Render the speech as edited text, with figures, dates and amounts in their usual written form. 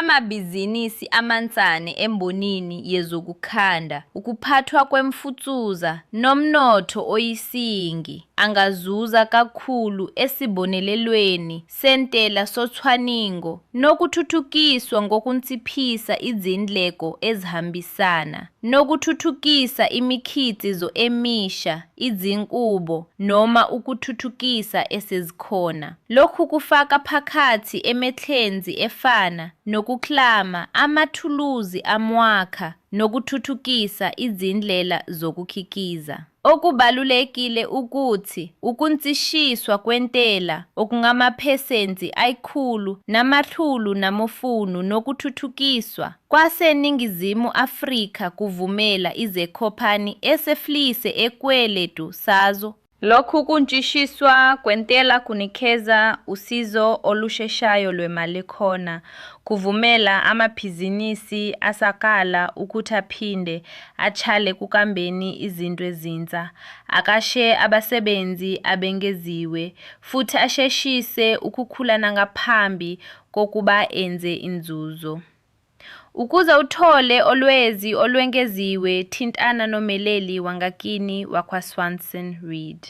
Amabhizinisi amancane embonini yezokukhanda, ukuphathwa kwemfucuza nomnotho oyisingi angazuza kakhulu esibonelelweni sentela socwaningo nokuthuthukiswa ngokunciphisa izindleko ezihambisana nokuthuthukisa imikhiqizo emisha, izinqubo noma ukuthuthukisa esezikhona. Lokhu kufaka phakathi eMethlenzi efana nokuklama amathuluzi amwakha nokuthuthukisa izindlela zokukhiqiza. Okubalulekile ukuthi ukuncishiswa kwentela okungamaphesenti ayikhulu namahlulu namofunu nokuthuthukiswa kwaseNingizimu Afrika kuvumela izekhophani eseflise ekweletu sazo. Lokhu kuncishiswa kwentela kunikeza usizo olusheshayo lwemali khona kuvumela amabhizinisi asakala ukuthi aphinde achale kukambeni izinto ezintsha, akashe abasebenzi abengeziwe futhi asheshise ukukhula nangaphambi kokuba enze inzuzo. Ukuze uthole olwezi olwengeziwe, thintana nomeleli wangakini wakwaSwanson Reed.